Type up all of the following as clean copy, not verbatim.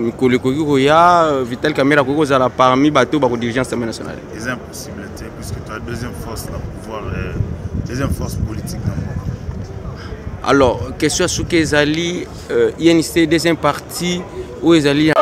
mikolo ekoki koya Vital Kamerhe akoki kozala parmi bato bakodirige Assemblée nationale. C'est impossible puisque tu as deuxième force dans le pouvoir, deuxième force politique dans le monde. Alors, question sur Kezali, INC deuxième parti où Ezali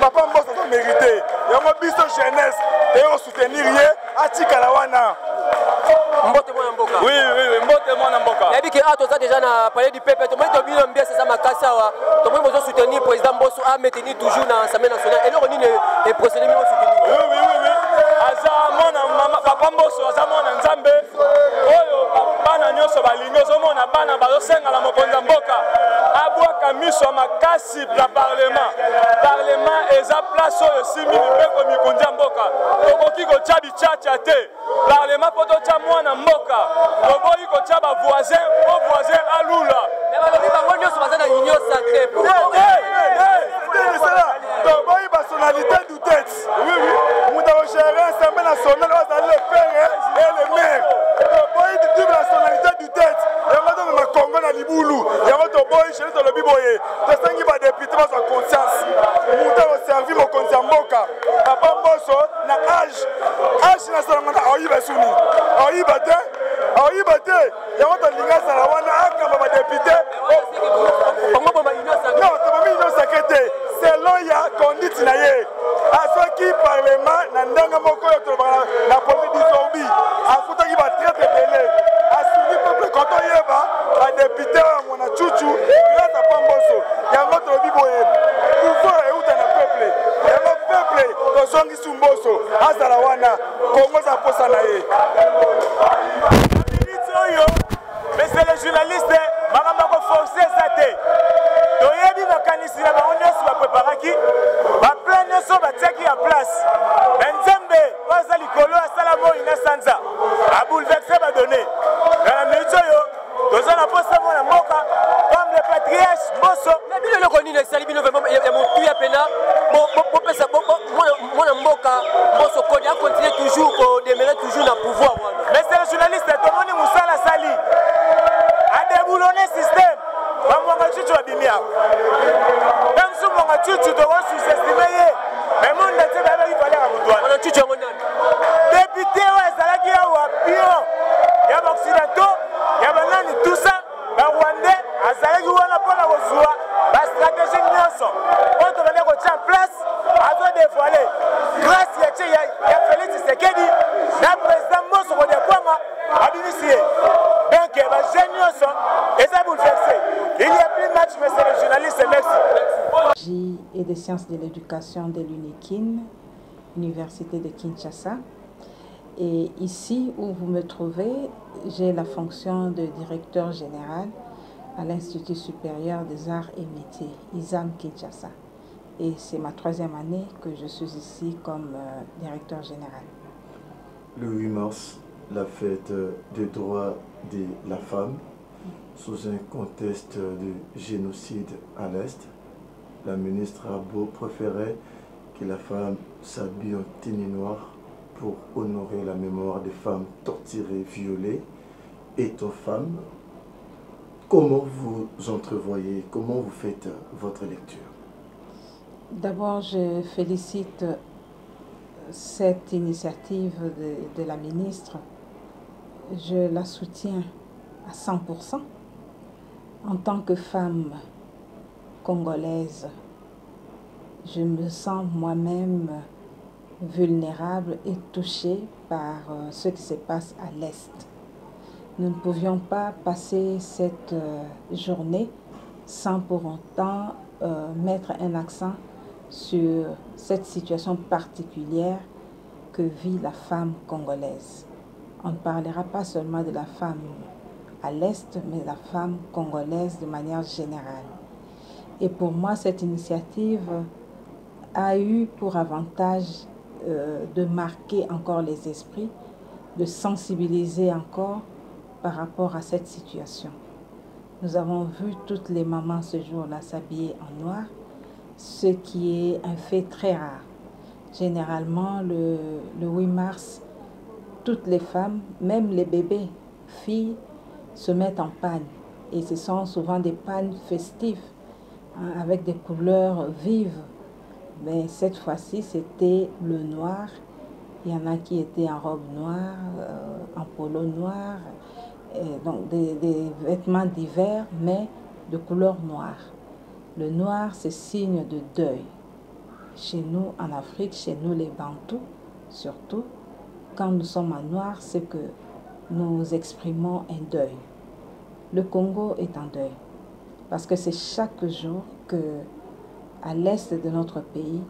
Papa Mbosso a mérité. Il y a un biso jeunesse et on soutenir rien à Tikalawana. Mbote mwana mboka. Oui, Mbote mwana mboka. Il y a dit que toi déjà na parler du peuple, tout le monde bien bien c'est ça ma kassawa. Tout le monde besoin soutenir président Mbosso à maintenir toujours dans l'Assemblée nationale. Et là on dit les procédés mieux soutenir. Oui. Azamona mama papa Mbosso azamona nzambe. Oyo bana nyoso balingo zomona bana bazosenga la mokonza mboka. Abwaka miso makasi na parlement. Parlement eza place oyo simi mipeko mikonza mboka. Okoki ko tchabi tchacha te. Parlement poto tcha mwana mboka. Oboyi ko tcha ba voisin, o voisin alula. Mais balobi bango nyoso baza na union sacrée. Oboyi personnalité du texte. Oui. Muta o gérer Assemblée nationale aux le père et le maire. Oboyi de la nationalité du texte. Yango to ma Congo na libulu. Yango to boyi chez le biboye. To sangi ba député ba sa conscience. Muta o servi mo konza mboka. Papa Mbosso na âge na sala ngana oyiba suni. Oyiba te. Yango to linga sala wana akamba ba député. Bango ba union sacrée. Non, to ba union sacrée. Selon ya conduite na ye. Asoki parlement na ndanga moko yo to na police disorbi. Afutaki ba traite belé. Asuni peuple quand on yeba ba député mona chuchu grâce à Pamboso. Yango to biboye. Pouvoir e uta na peuple. Yango peuple to zongi sumboso. Azala wana Congo za posa na ye. Monsieur le journaliste, maman ko forcer ça té. Toyebi makanisi na bango nyonso bapreparaki baplan nyonso batiaki ya place na nzambe oza likolo asala moi na sanza abouleverse badonné na minute oyo toza na posa mwana mboka comme le patriarche Mbosso Mais bino loko nini esali bino vraiment ya motu ya pena bopesa mwana mboka Mbosso kodi a continuer toujours ko demeurer toujours na pouvoir wana. Mais c'est le journaliste tomoni musala sali a déboulonné système. Bamwanga chuchu abimia. Même si mwanga chuchu to wa sous-estimé ye. Mais mon ndete ba ba ifale ka mutwana. Wana chuchu ngo nani? Député wa ezalaki ya wa pion. Ya ba occidentaux, ya ba nani tout ça. Ba Rwandais azalaki wana pona kozwa ba stratégie nyonso. Oto bale ko tcha place azo dévoiler. Grâce ya Félix Tshisekedi na président Mbosso ko dekwanga abinisié. Donc, il n'y a plus de match, monsieur le journaliste, merci. J et des sciences de l'éducation de l'UNIKIN, Université de Kinshasa. Et ici où vous me trouvez, j'ai la fonction de directeur général à l'Institut supérieur des arts et métiers, ISAM Kinshasa. Et c'est ma 3e année que je suis ici comme directeur général. Le 8 mars, la fête des droits de la femme, sous un contexte de génocide à l'Est, la ministre Arbo préférait que la femme s'habille en tenue noire pour honorer la mémoire des femmes torturées, violées. Étant femme, comment vous entrevoyez, comment vous faites votre lecture? D'abord, je félicite cette initiative de la ministre. Je la soutiens à 100%. En tant que femme congolaise, je me sens moi-même vulnérable et touchée par ce qui se passe à l'Est. Nous ne pouvions pas passer cette journée sans pour autant mettre un accent sur cette situation particulière que vit la femme congolaise. On ne parlera pas seulement de la femme à l'Est, mais de la femme congolaise de manière générale. Et pour moi, cette initiative a eu pour avantage de marquer encore les esprits, de sensibiliser encore par rapport à cette situation. Nous avons vu toutes les mamans ce jour-là s'habiller en noir, ce qui est un fait très rare. Généralement, le 8 mars, toutes les femmes, même les bébés, filles, se mettent en panne. Et ce sont souvent des pannes festives, hein, avec des couleurs vives. Mais cette fois-ci, c'était le noir. Il y en a qui étaient en robe noire, en polo noir, donc des vêtements d'hiver, mais de couleur noire. Le noir, c'est signe de deuil. Chez nous, en Afrique, chez nous les Bantous, surtout, quand nous sommes en noir, c'est que nous exprimons un deuil. Le Congo est en deuil, parce que c'est chaque jour que, à l'est de notre pays,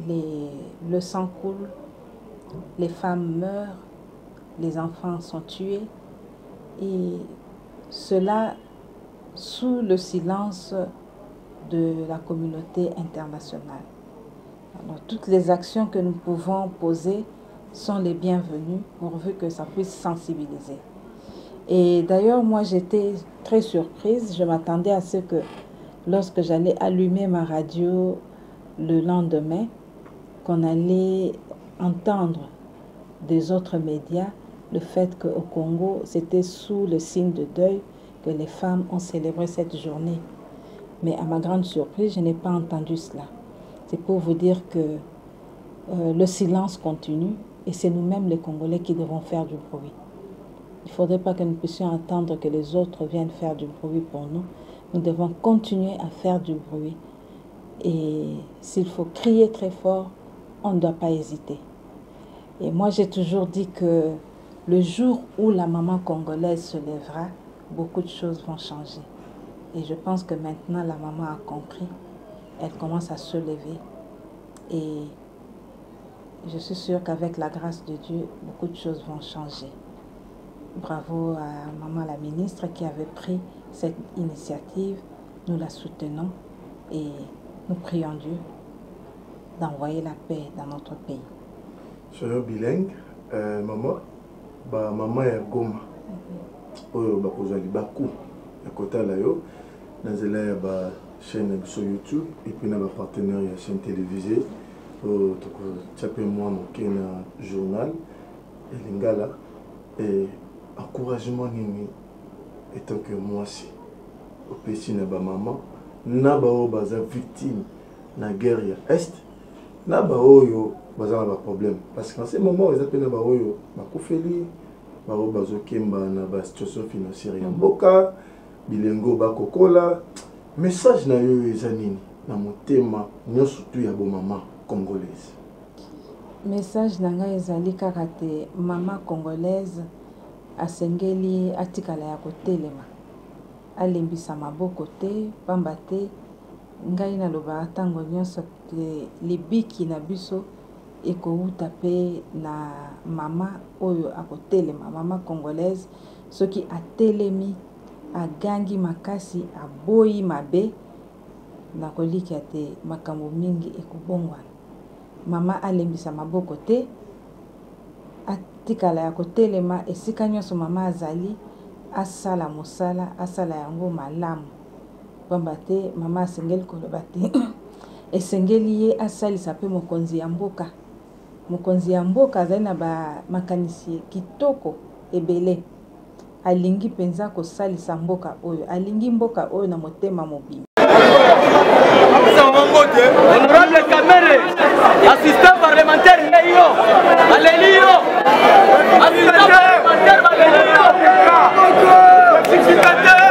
le sang coule, les femmes meurent, les enfants sont tués, et cela sous le silence de la communauté internationale. Alors, toutes les actions que nous pouvons poser sont les bienvenues pourvu que ça puisse sensibiliser. Et d'ailleurs, moi j'étais très surprise, je m'attendais à ce que lorsque j'allais allumer ma radio le lendemain, qu'on allait entendre des autres médias le fait qu'au Congo, c'était sous le signe de deuil que les femmes ont célébré cette journée. Mais à ma grande surprise, je n'ai pas entendu cela. C'est pour vous dire que le silence continue et c'est nous-mêmes les Congolais qui devons faire du bruit. Il ne faudrait pas que nous puissions attendre que les autres viennent faire du bruit pour nous. Nous devons continuer à faire du bruit. Et s'il faut crier très fort, on ne doit pas hésiter. Et moi, j'ai toujours dit que le jour où la maman congolaise se lèvera, beaucoup de choses vont changer. Et je pense que maintenant, la maman a compris. Elle commence à se lever. Et je suis sûre qu'avec la grâce de Dieu, beaucoup de choses vont changer. Bravo à maman la ministre qui avait pris cette initiative. Nous la soutenons et nous prions Dieu d'envoyer la paix dans notre pays. Je suis bilingue. Maman, maman est Goma. Oyo bakozali baku ya kotala yo nazela ya ba chaîne sur YouTube et puis na ba partenaire ya chaîne télévisée to tchape moi moke na journal et lingala et encouragement nini étant que moi si au pays na ba maman na ba o baza victime na guerre ya est na ba oyo baza na ba problème parce que en ce moment ils appellent ba oyo bakufeli baro bazokemba na ba situation financière ya mboka bilengo bakokola message na yo eza nini na motema nyonso tu ya bo mama congolaise. Message na ngai ezali kaka te mama congolaise asengeli atikala ya kotelema alembisa maboko te pamba te ngai nalobaka ntango nyonso te libiki na biso ekouta pe na mama oyo akotelema mama congolaise soki atelemi agangi makasi aboyi mabe nakolikia te makambo mingi ekobongwana mama alembisa maboko te atikala ya kotelema esika nyonso mama azali asala mosala asala yango malamu pamba te mama asengeli koloba te esengeli ye asalisa pe mokonzi ya mboka. Mokonzi ya mboka azali na ba makanisi kitoko ebele alingi penza kosalisa mboka oyo alingi mboka oyo na motema mobimba. Honorable Kamere, assistant parlementaire Neyo, Alelio, assistant parlementaire Alelio, Kamere,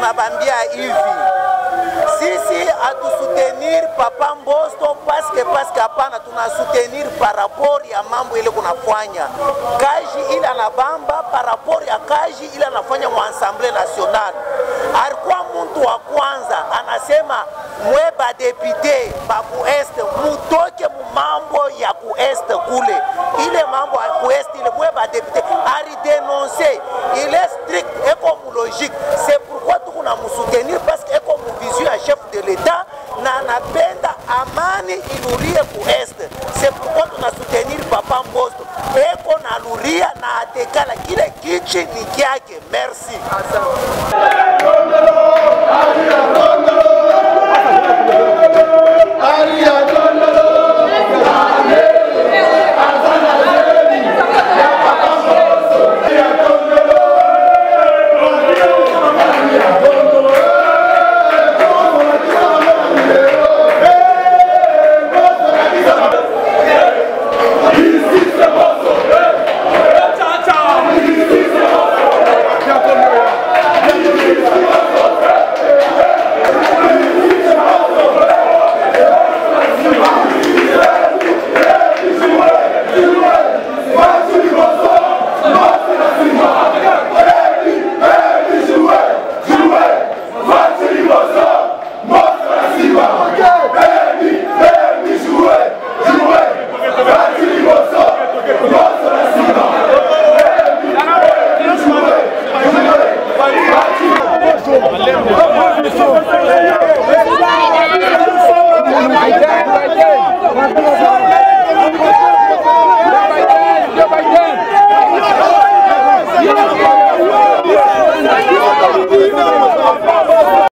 tunabambia hivi, sisi atusoutenir Papa Mbosso paske hapana, tunasoutenir par rapport ya mambo ile kunafanya kazi ile anabamba, par rapport ya kazi ile anafanya mu Assemblée Nationale. Alikuwa mtu wa kwanza anasema mwe ba député ba ku est mutoke mu mambo ya ku est kule, ile mambo ya ku est ile mwe ba député ari dénoncer, il est strict et comme logique. C'est pourquoi tukuna msoutenir parce que comme vision ya chef de l'État na anapenda amani ilurie ku est. C'est pourquoi tunasoutenir Papa Mbosso eko na luria na atekala kile kichi ni kyake. Merci.